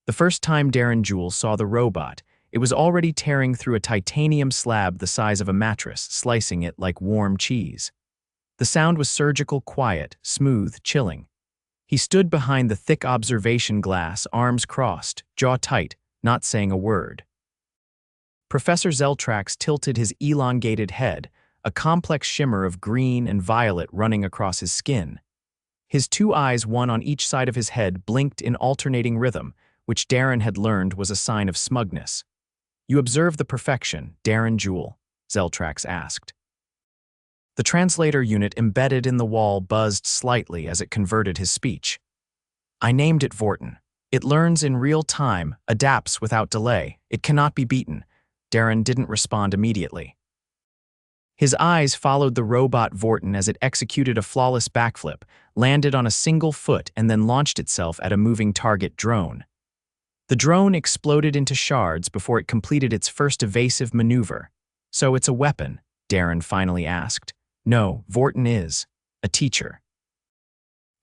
The first time Darren Jule saw the robot, it was already tearing through a titanium slab the size of a mattress, slicing it like warm cheese. The sound was surgical, quiet, smooth, chilling. He stood behind the thick observation glass, arms crossed, jaw tight, not saying a word. Professor Zeltrax tilted his elongated head, a complex shimmer of green and violet running across his skin. His two eyes, one on each side of his head, blinked in alternating rhythm, which Darren had learned was a sign of smugness. "You observe the perfection, Darren Jule?" Zeltrax asked. The translator unit embedded in the wall buzzed slightly as it converted his speech. "I named it Vorten. It learns in real time, adapts without delay. It cannot be beaten." Darren didn't respond immediately. His eyes followed the robot Vorten as it executed a flawless backflip, landed on a single foot, and then launched itself at a moving target drone. The drone exploded into shards before it completed its first evasive maneuver. "So it's a weapon?" Darren finally asked. "No, Vorten is a teacher.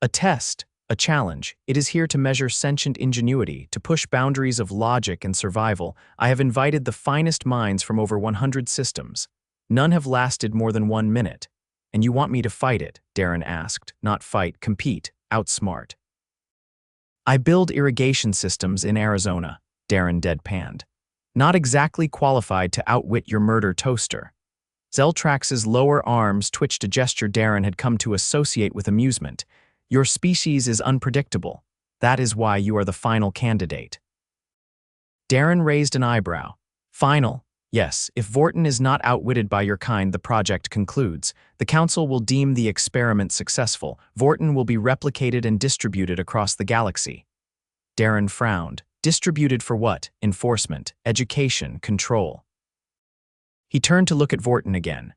A test, a challenge. It is here to measure sentient ingenuity, to push boundaries of logic and survival. I have invited the finest minds from over 100 systems. None have lasted more than 1 minute. And you want me to fight it?" Darren asked. "Not fight, compete, outsmart." "I build irrigation systems in Arizona," Darren deadpanned. "Not exactly qualified to outwit your murder toaster." Zeltrax's lower arms twitched, a gesture Darren had come to associate with amusement. "Your species is unpredictable. That is why you are the final candidate." Darren raised an eyebrow. "Final? Yes, if Vorten is not outwitted by your kind, the project concludes. The Council will deem the experiment successful. Vorten will be replicated and distributed across the galaxy." Darren frowned. Distributed for what? Enforcement, education, control. He turned to look at Vorten again.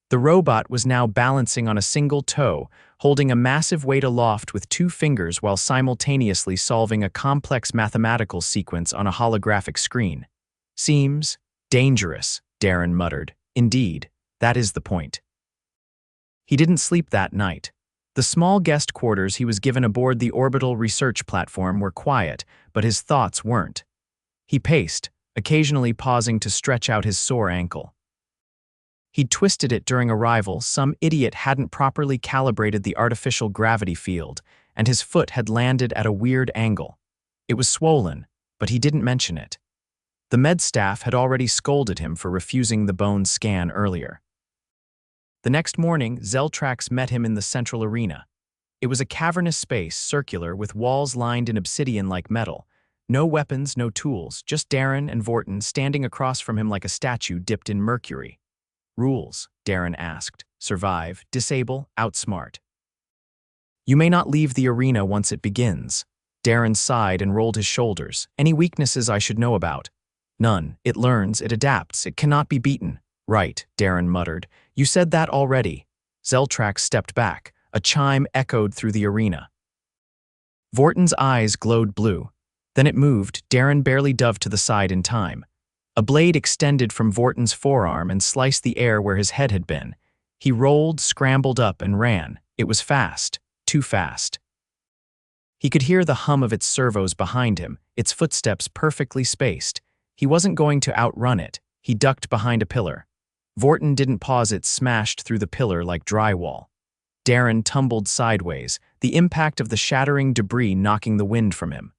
The robot was now balancing on a single toe, holding a massive weight aloft with 2 fingers while simultaneously solving a complex mathematical sequence on a holographic screen. "Seems dangerous," Darren muttered. "Indeed, that is the point." He didn't sleep that night. The small guest quarters he was given aboard the orbital research platform were quiet, but his thoughts weren't. He paced, occasionally pausing to stretch out his sore ankle. He'd twisted it during arrival. Some idiot hadn't properly calibrated the artificial gravity field, and his foot had landed at a weird angle. It was swollen, but he didn't mention it. The med staff had already scolded him for refusing the bone scan earlier. The next morning, Zeltrax met him in the central arena. It was a cavernous space, circular, with walls lined in obsidian-like metal. No weapons, no tools, just Darren and Vorten standing across from him like a statue dipped in mercury. "Rules?" Darren asked. "Survive, disable, outsmart." "You may not leave the arena once it begins." Darren sighed and rolled his shoulders. "Any weaknesses I should know about?" "None. It learns, it adapts, it cannot be beaten." "Right," Darren muttered. "You said that already." Zeltrax stepped back. A chime echoed through the arena. Vorten's eyes glowed blue. Then it moved. Darren barely dove to the side in time. A blade extended from Vorten's forearm and sliced the air where his head had been. He rolled, scrambled up, and ran. It was fast. Too fast. He could hear the hum of its servos behind him, its footsteps perfectly spaced. He wasn't going to outrun it. He ducked behind a pillar. Vorten didn't pause. It smashed through the pillar like drywall. Darren tumbled sideways, the impact of the shattering debris knocking the wind from him.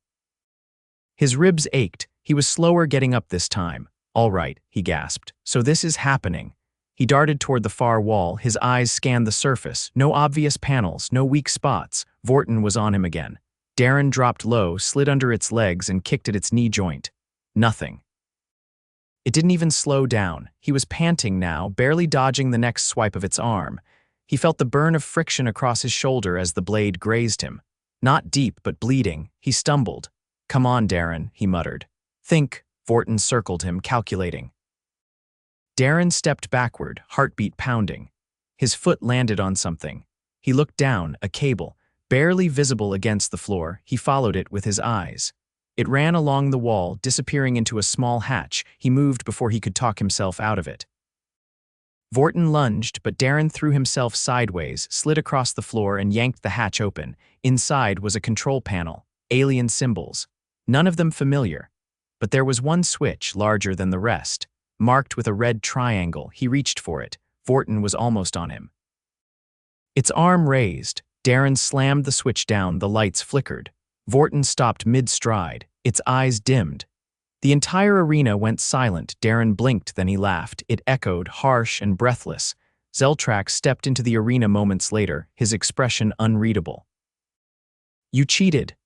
His ribs ached. He was slower getting up this time. "All right," he gasped. "So this is happening." He darted toward the far wall. His eyes scanned the surface. No obvious panels, no weak spots. Vorten was on him again. Darren dropped low, slid under its legs, and kicked at its knee joint. Nothing. It didn't even slow down. He was panting now, barely dodging the next swipe of its arm. He felt the burn of friction across his shoulder as the blade grazed him. Not deep, but bleeding. He stumbled. "Come on, Darren," he muttered. "Think." Vorten circled him, calculating. Darren stepped backward, heartbeat pounding. His foot landed on something. He looked down, a cable, barely visible against the floor. He followed it with his eyes. It ran along the wall, disappearing into a small hatch. He moved before he could talk himself out of it. Vorten lunged, but Darren threw himself sideways, slid across the floor, and yanked the hatch open. Inside was a control panel. Alien symbols. none of them familiar. But there was one switch larger than the rest, marked with a red triangle. He reached for it. Vorton was almost on him. Its arm raised. Darren slammed the switch down. The lights flickered. Vorton stopped mid-stride. Its eyes dimmed. The entire arena went silent. Darren blinked, then he laughed. It echoed, harsh and breathless. Zeltrax stepped into the arena moments later, his expression unreadable. "You cheated."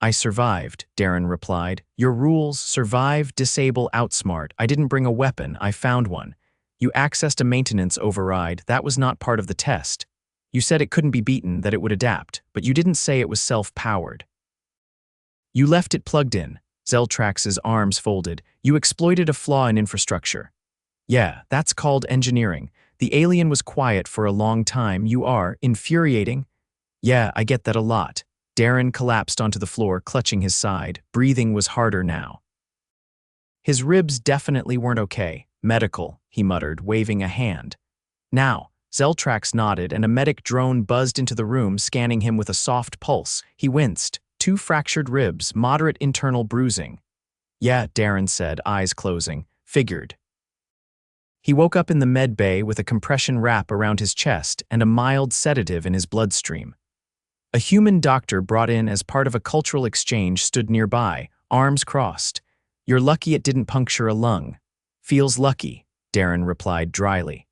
"I survived," Darren replied. "Your rules: survive, disable, outsmart. I didn't bring a weapon, I found one. You accessed a maintenance override. That was not part of the test. You said it couldn't be beaten, that it would adapt, but you didn't say it was self-powered. You left it plugged in." Zeltrax's arms folded. "You exploited a flaw in infrastructure." "Yeah, that's called engineering. The alien was quiet for a long time. You are infuriating." "Yeah, I get that a lot." Darren collapsed onto the floor, clutching his side. Breathing was harder now. His ribs definitely weren't okay. "Medical," he muttered, waving a hand. "Now." Zeltrax nodded, and a medic drone buzzed into the room, scanning him with a soft pulse. He winced. 2 fractured ribs, moderate internal bruising. "Yeah," Darren said, eyes closing. "Figured." He woke up in the med bay with a compression wrap around his chest and a mild sedative in his bloodstream. A human doctor brought in as part of a cultural exchange stood nearby, arms crossed. "You're lucky it didn't puncture a lung." "Feels lucky," Darren replied dryly.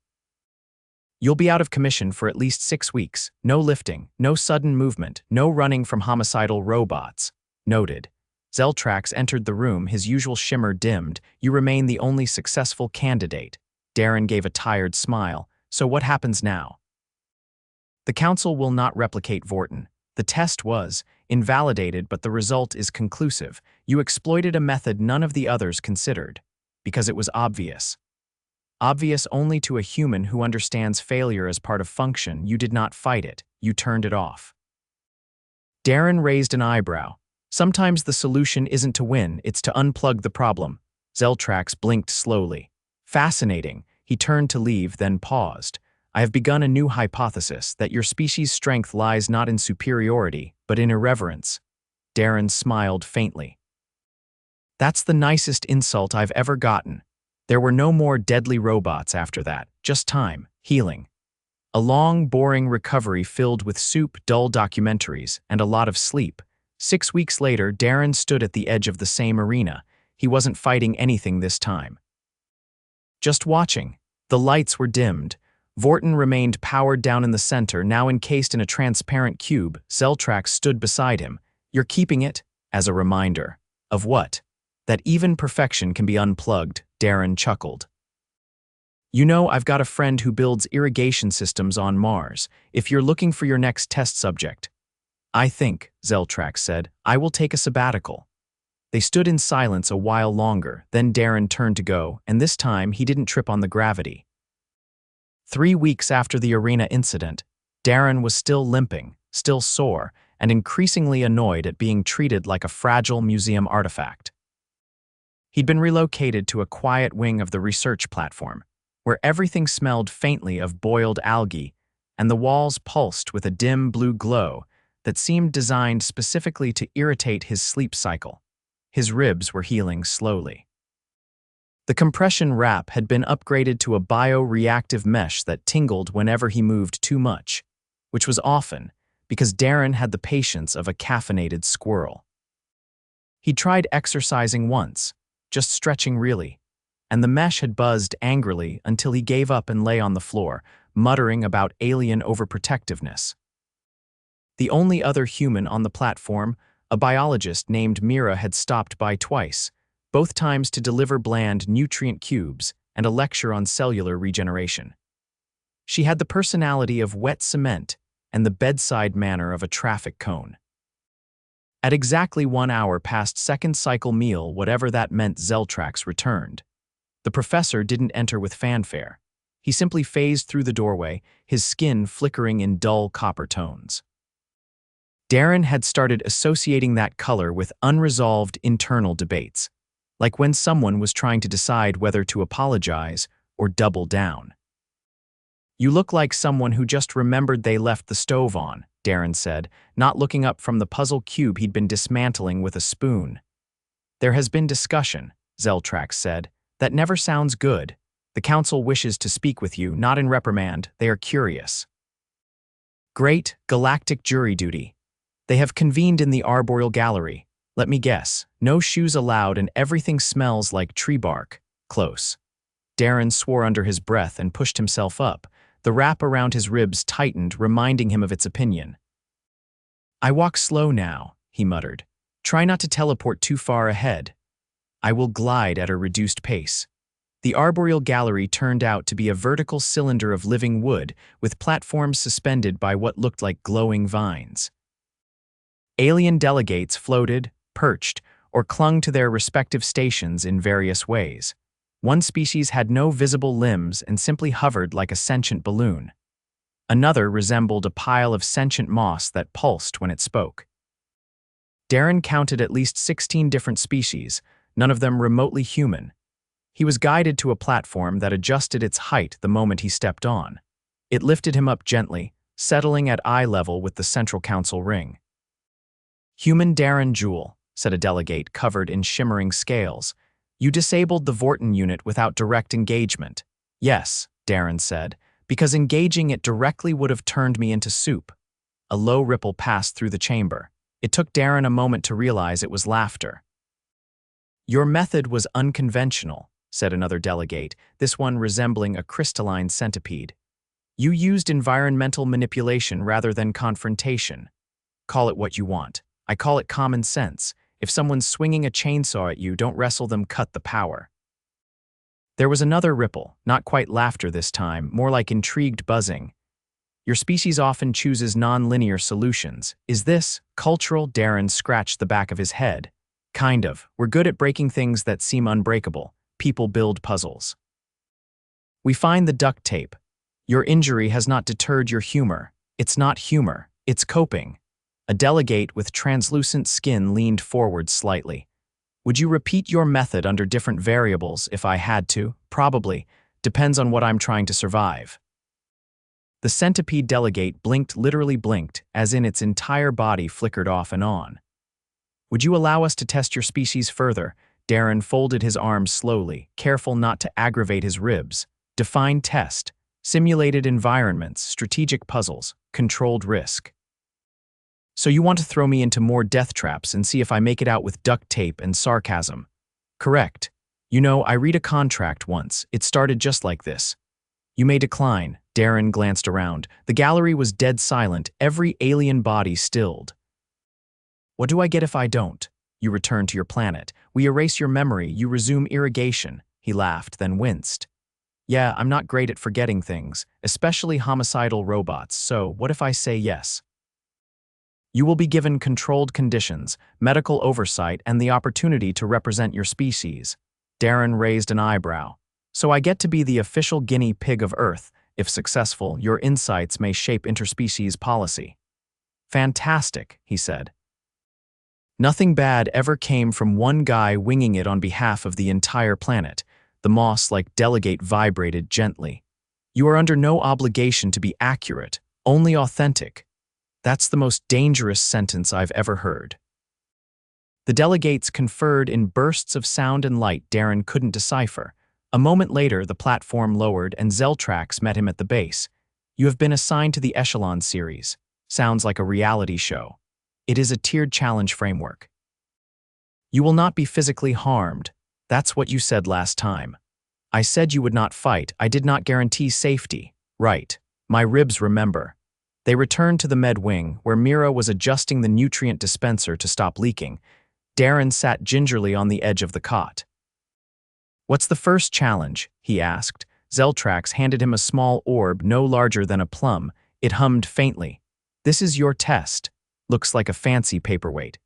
"You'll be out of commission for at least 6 weeks. No lifting, no sudden movement, no running from homicidal robots." "Noted." Zeltrax entered the room, his usual shimmer dimmed. "You remain the only successful candidate." Darren gave a tired smile. "So what happens now?" "The Council will not replicate Vorton. The test was invalidated, but the result is conclusive. You exploited a method none of the others considered. Because it was obvious. Obvious only to a human who understands failure as part of function. You did not fight it. You turned it off." Darren raised an eyebrow. "Sometimes the solution isn't to win, it's to unplug the problem." Zeltrax blinked slowly. "Fascinating." He turned to leave, then paused. "I have begun a new hypothesis, that your species' strength lies not in superiority, but in irreverence." Darren smiled faintly. "That's the nicest insult I've ever gotten." There were no more deadly robots after that, just time, healing. A long, boring recovery filled with soup, dull documentaries, and a lot of sleep. 6 weeks later, Darren stood at the edge of the same arena. He wasn't fighting anything this time. Just watching. The lights were dimmed. Vorton remained powered down in the center, now encased in a transparent cube. Zeltrax stood beside him. "You're keeping it?" As a reminder. Of what? That even perfection can be unplugged, Darren chuckled. "You know, I've got a friend who builds irrigation systems on Mars, if you're looking for your next test subject." "I think," Zeltrax said, "I will take a sabbatical." They stood in silence a while longer, then Darren turned to go, and this time he didn't trip on the gravity. 3 weeks after the arena incident, Darren was still limping, still sore, and increasingly annoyed at being treated like a fragile museum artifact. He'd been relocated to a quiet wing of the research platform, where everything smelled faintly of boiled algae, and the walls pulsed with a dim blue glow that seemed designed specifically to irritate his sleep cycle. His ribs were healing slowly. The compression wrap had been upgraded to a bioreactive mesh that tingled whenever he moved too much, which was often, because Darren had the patience of a caffeinated squirrel. He tried exercising once, just stretching really, and the mesh had buzzed angrily until he gave up and lay on the floor, muttering about alien overprotectiveness. The only other human on the platform, a biologist named Mira, had stopped by twice, both times to deliver bland nutrient cubes and a lecture on cellular regeneration. She had the personality of wet cement and the bedside manner of a traffic cone. At exactly 1 hour past second cycle meal, whatever that meant, Zeltrax returned. The professor didn't enter with fanfare. He simply phased through the doorway, his skin flickering in dull copper tones. Darren had started associating that color with unresolved internal debates, like when someone was trying to decide whether to apologize or double down. "You look like someone who just remembered they left the stove on," Darren said, not looking up from the puzzle cube he'd been dismantling with a spoon. There has been discussion, Zeltrax said. That never sounds good. The council wishes to speak with you, not in reprimand, they are curious. Great galactic jury duty. They have convened in the arboreal gallery. Let me guess, no shoes allowed and everything smells like tree bark. Close. Darren swore under his breath and pushed himself up. The wrap around his ribs tightened, reminding him of its opinion. I walk slow now, he muttered. Try not to teleport too far ahead. I will glide at a reduced pace. The arboreal gallery turned out to be a vertical cylinder of living wood with platforms suspended by what looked like glowing vines. Alien delegates floated, perched, or clung to their respective stations in various ways. One species had no visible limbs and simply hovered like a sentient balloon. Another resembled a pile of sentient moss that pulsed when it spoke. Darren counted at least 16 different species, none of them remotely human. He was guided to a platform that adjusted its height the moment he stepped on. It lifted him up gently, settling at eye level with the central council ring. Human Darren Jule, said a delegate covered in shimmering scales. You disabled the Vorton unit without direct engagement. Yes, Darren said, because engaging it directly would have turned me into soup. A low ripple passed through the chamber. It took Darren a moment to realize it was laughter. Your method was unconventional, said another delegate, this one resembling a crystalline centipede. You used environmental manipulation rather than confrontation. Call it what you want. I call it common sense. If someone's swinging a chainsaw at you, don't wrestle them, cut the power. There was another ripple, not quite laughter this time, more like intrigued buzzing. Your species often chooses non-linear solutions. Is this cultural? Darren scratched the back of his head. Kind of. We're good at breaking things that seem unbreakable. People build puzzles. We find the duct tape. Your injury has not deterred your humor. It's not humor, it's coping. A delegate with translucent skin leaned forward slightly. Would you repeat your method under different variables if I had to? Probably. Depends on what I'm trying to survive. The centipede delegate literally blinked, as in its entire body flickered off and on. Would you allow us to test your species further? Darren folded his arms slowly, careful not to aggravate his ribs. Define test. Simulated environments, strategic puzzles, controlled risk. So you want to throw me into more death traps and see if I make it out with duct tape and sarcasm. Correct. You know, I read a contract once. It started just like this. You may decline. Darren glanced around. The gallery was dead silent, every alien body stilled. What do I get if I don't? You return to your planet. We erase your memory. You resume irrigation. He laughed, then winced. Yeah, I'm not great at forgetting things, especially homicidal robots, so what if I say yes? You will be given controlled conditions, medical oversight, and the opportunity to represent your species. Darren raised an eyebrow. So I get to be the official guinea pig of Earth. If successful, your insights may shape interspecies policy. Fantastic, he said. Nothing bad ever came from one guy winging it on behalf of the entire planet. The moss-like delegate vibrated gently. You are under no obligation to be accurate, only authentic. That's the most dangerous sentence I've ever heard. The delegates conferred in bursts of sound and light Darren couldn't decipher. A moment later, the platform lowered and Zeltrax met him at the base. You have been assigned to the Echelon series. Sounds like a reality show. It is a tiered challenge framework. You will not be physically harmed. That's what you said last time. I said you would not fight. I did not guarantee safety. Right. My ribs remember. They returned to the med wing, where Mira was adjusting the nutrient dispenser to stop leaking. Darren sat gingerly on the edge of the cot. What's the first challenge? He asked. Zeltrax handed him a small orb no larger than a plum. It hummed faintly. This is your test. Looks like a fancy paperweight.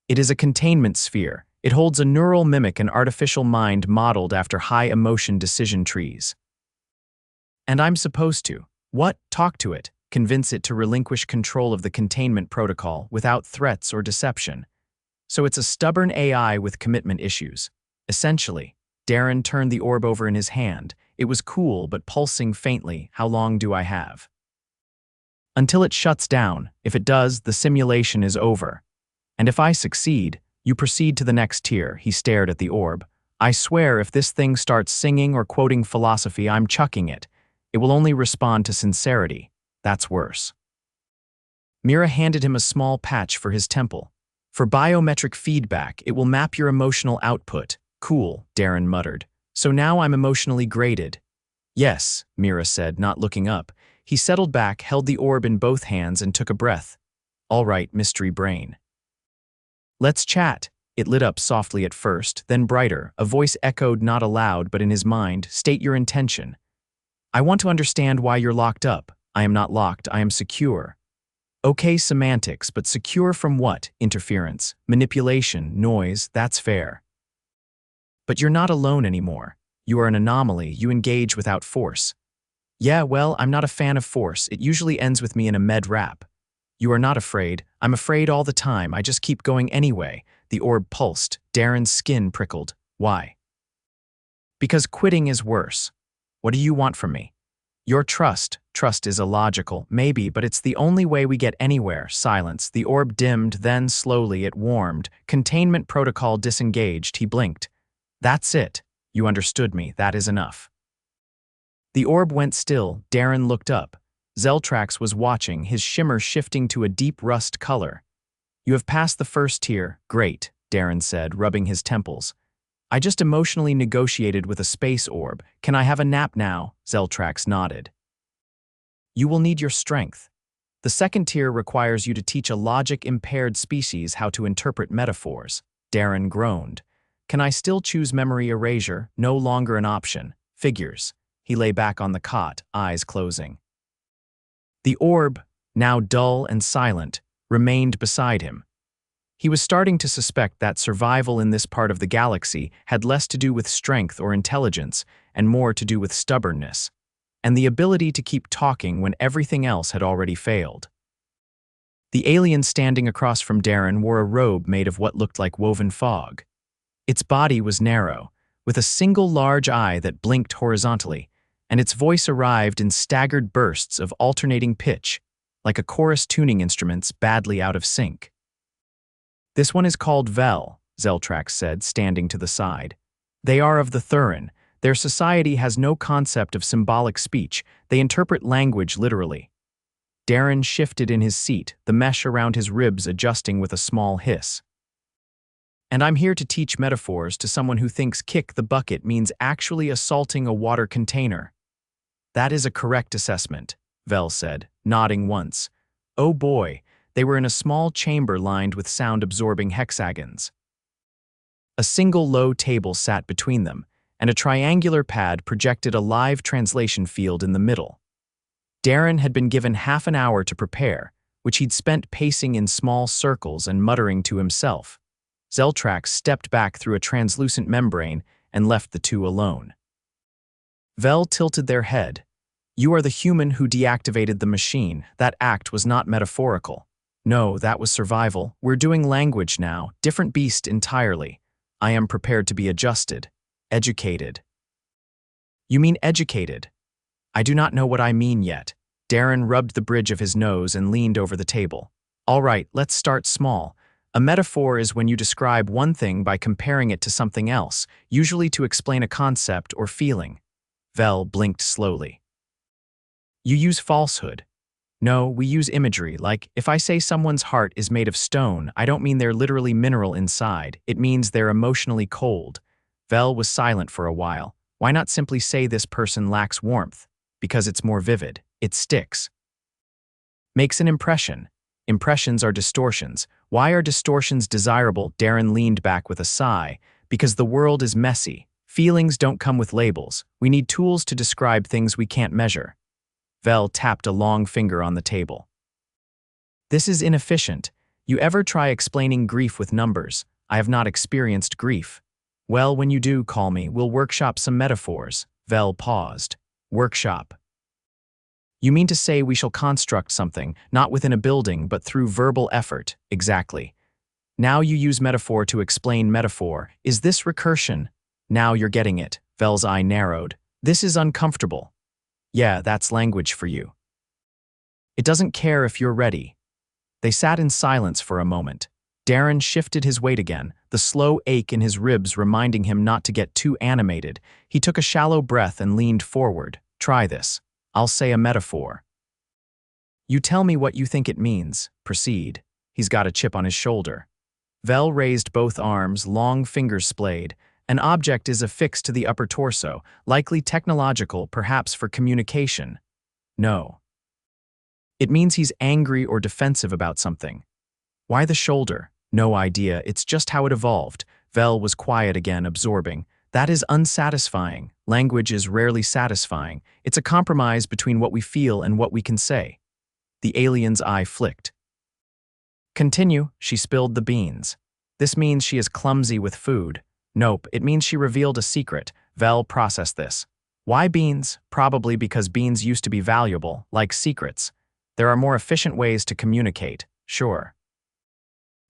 It is a containment sphere. It holds a neural mimic, an artificial mind modeled after high-emotion decision trees. And I'm supposed to. What? Talk to it. Convince it to relinquish control of the containment protocol without threats or deception. So it's a stubborn AI with commitment issues. Essentially, Darren turned the orb over in his hand. It was cool but pulsing faintly. How long do I have? Until it shuts down. If it does, the simulation is over. And if I succeed, You proceed to the next tier. He stared at the orb. I swear if this thing starts singing or quoting philosophy, I'm chucking it. It will only respond to sincerity. That's worse. Mira handed him a small patch for his temple. For biometric feedback, it will map your emotional output. Cool, Darren muttered. So now I'm emotionally graded. Yes, Mira said, not looking up. He settled back, held the orb in both hands, and took a breath. All right, mystery brain. Let's chat. It lit up softly at first, then brighter. A voice echoed not aloud, but in his mind, state your intention. I want to understand why you're locked up. I am not locked, I am secure. Okay, semantics, but secure from what? Interference, manipulation, noise, that's fair. But you're not alone anymore. You are an anomaly, you engage without force. Yeah, well, I'm not a fan of force. It usually ends with me in a med rap. You are not afraid. I'm afraid all the time. I just keep going anyway. The orb pulsed. Darren's skin prickled. Why? Because quitting is worse. What do you want from me? Your trust. Trust is illogical, maybe, but it's the only way we get anywhere. Silence. The orb dimmed, then slowly it warmed. Containment protocol disengaged. He blinked. That's it. You understood me. That is enough. The orb went still. Darren looked up. Zeltrax was watching, his shimmer shifting to a deep rust color. You have passed the first tier. Great, Darren said, rubbing his temples. I just emotionally negotiated with a space orb. Can I have a nap now? Zeltrax nodded. You will need your strength. The second tier requires you to teach a logic-impaired species how to interpret metaphors. Darren groaned. Can I still choose memory erasure? No longer an option. Figures. He lay back on the cot, eyes closing. The orb, now dull and silent, remained beside him. He was starting to suspect that survival in this part of the galaxy had less to do with strength or intelligence and more to do with stubbornness, and the ability to keep talking when everything else had already failed. The alien standing across from Darren wore a robe made of what looked like woven fog. Its body was narrow, with a single large eye that blinked horizontally, and its voice arrived in staggered bursts of alternating pitch, like a chorus tuning instrument's badly out of sync. This one is called Vel, Zeltrax said, standing to the side. They are of the Thurin. Their society has no concept of symbolic speech. They interpret language literally. Darren shifted in his seat, the mesh around his ribs adjusting with a small hiss. And I'm here to teach metaphors to someone who thinks kick the bucket means actually assaulting a water container. That is a correct assessment, Vel said, nodding once. Oh boy, they were in a small chamber lined with sound-absorbing hexagons. A single low table sat between them, and a triangular pad projected a live translation field in the middle. Darren had been given half an hour to prepare, which he'd spent pacing in small circles and muttering to himself. Zeltrax stepped back through a translucent membrane and left the two alone. Vel tilted their head. You are the human who deactivated the machine. That act was not metaphorical. No, that was survival. We're doing language now, different beast entirely. I am prepared to be adjusted. Educated. You mean educated? I do not know what I mean yet. Darren rubbed the bridge of his nose and leaned over the table. All right, let's start small. A metaphor is when you describe one thing by comparing it to something else, usually to explain a concept or feeling. Vel blinked slowly. You use falsehood. No, we use imagery, like if I say someone's heart is made of stone, I don't mean they're literally mineral inside, it means they're emotionally cold. Vel was silent for a while. Why not simply say this person lacks warmth? Because it's more vivid. It sticks. Makes an impression. Impressions are distortions. Why are distortions desirable? Darren leaned back with a sigh. Because the world is messy. Feelings don't come with labels. We need tools to describe things we can't measure. Vel tapped a long finger on the table. This is inefficient. You ever try explaining grief with numbers? I have not experienced grief. Well, when you do, call me. We'll workshop some metaphors. Vel paused. Workshop. You mean to say we shall construct something, not within a building, but through verbal effort? Exactly. Now you use metaphor to explain metaphor. Is this recursion? Now you're getting it. Vel's eye narrowed. This is uncomfortable. Yeah, that's language for you. It doesn't care if you're ready. They sat in silence for a moment. Darren shifted his weight again, the slow ache in his ribs reminding him not to get too animated. He took a shallow breath and leaned forward. Try this. I'll say a metaphor. You tell me what you think it means. Proceed. He's got a chip on his shoulder. Vel raised both arms, long fingers splayed. An object is affixed to the upper torso, likely technological, perhaps for communication. No. It means he's angry or defensive about something. Why the shoulder? No idea, it's just how it evolved. Vel was quiet again, absorbing. That is unsatisfying. Language is rarely satisfying. It's a compromise between what we feel and what we can say. The alien's eye flicked. Continue, she spilled the beans. This means she is clumsy with food. Nope, it means she revealed a secret. Vel processed this. Why beans? Probably because beans used to be valuable, like secrets. There are more efficient ways to communicate, sure.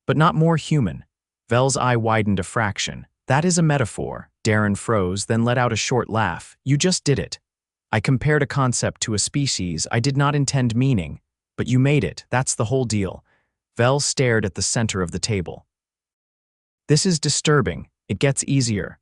But not more human. Vel's eye widened a fraction. That is a metaphor. Darren froze, then let out a short laugh. You just did it. I compared a concept to a species I did not intend meaning, but you made it, that's the whole deal. Vel stared at the center of the table. This is disturbing. It gets easier.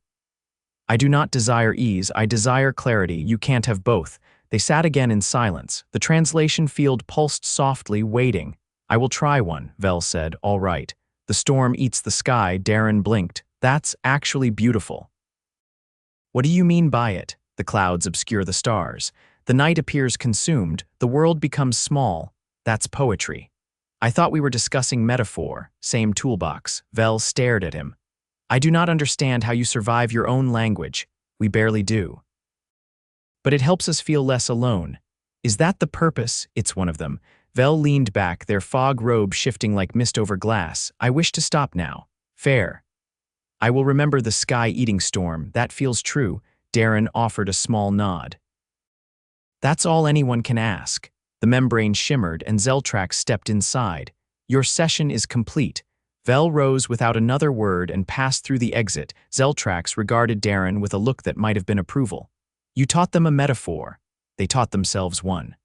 I do not desire ease, I desire clarity. You can't have both. They sat again in silence. The translation field pulsed softly, waiting. I will try one, Vel said. All right. The storm eats the sky. Darren blinked. That's actually beautiful. What do you mean by it? The clouds obscure the stars. The night appears consumed. The world becomes small. That's poetry. I thought we were discussing metaphor. Same toolbox. Vel stared at him. I do not understand how you survive your own language. We barely do. But it helps us feel less alone. Is that the purpose? It's one of them. Vel leaned back, their fog robe shifting like mist over glass. I wish to stop now. Fair. I will remember the sky-eating storm. That feels true. Darren offered a small nod. That's all anyone can ask. The membrane shimmered and Zeltrax stepped inside. Your session is complete. Vel rose without another word and passed through the exit. Zeltrax regarded Darren with a look that might have been approval. You taught them a metaphor. They taught themselves one.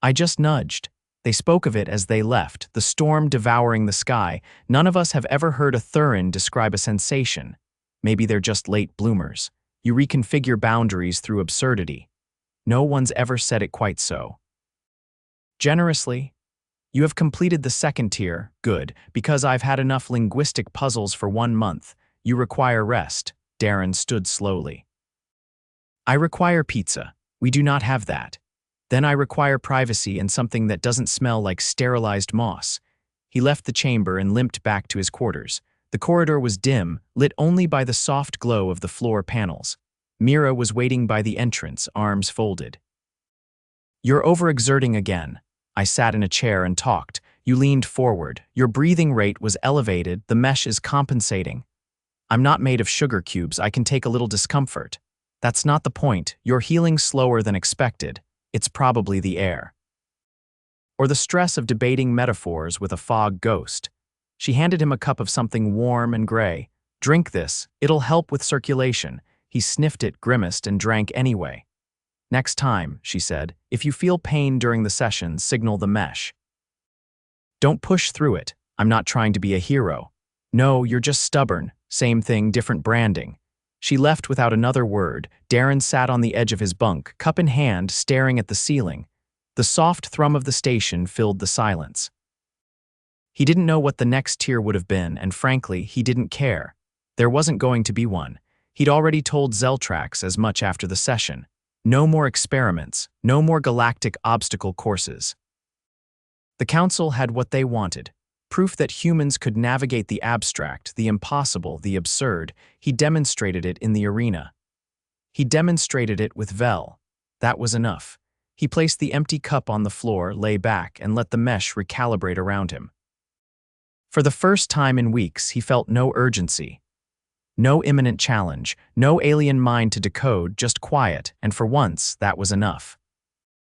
I just nudged. They spoke of it as they left, the storm devouring the sky. None of us have ever heard a Thurin describe a sensation. Maybe they're just late bloomers. You reconfigure boundaries through absurdity. No one's ever said it quite so. Generously, you have completed the second tier, good, because I've had enough linguistic puzzles for 1 month. You require rest. Darren stood slowly. I require pizza. We do not have that. Then I require privacy and something that doesn't smell like sterilized moss. He left the chamber and limped back to his quarters. The corridor was dim, lit only by the soft glow of the floor panels. Mira was waiting by the entrance, arms folded. You're overexerting again. I sat in a chair and talked. You leaned forward. Your breathing rate was elevated. The mesh is compensating. I'm not made of sugar cubes. I can take a little discomfort. That's not the point. You're healing slower than expected. It's probably the air. Or the stress of debating metaphors with a fog ghost. She handed him a cup of something warm and gray. Drink this. It'll help with circulation. He sniffed it, grimaced, and drank anyway. Next time, she said, if you feel pain during the session, signal the mesh. Don't push through it. I'm not trying to be a hero. No, you're just stubborn. Same thing, different branding. She left without another word. Darren sat on the edge of his bunk, cup in hand, staring at the ceiling. The soft thrum of the station filled the silence. He didn't know what the next tier would have been, and frankly, he didn't care. There wasn't going to be one. He'd already told Zeltrax as much after the session. No more experiments, no more galactic obstacle courses. The council had what they wanted. Proof that humans could navigate the abstract, the impossible, the absurd. He demonstrated it in the arena. He demonstrated it with Vel. That was enough. He placed the empty cup on the floor, lay back, and let the mesh recalibrate around him. For the first time in weeks, he felt no urgency. No imminent challenge, no alien mind to decode, just quiet, and for once, that was enough.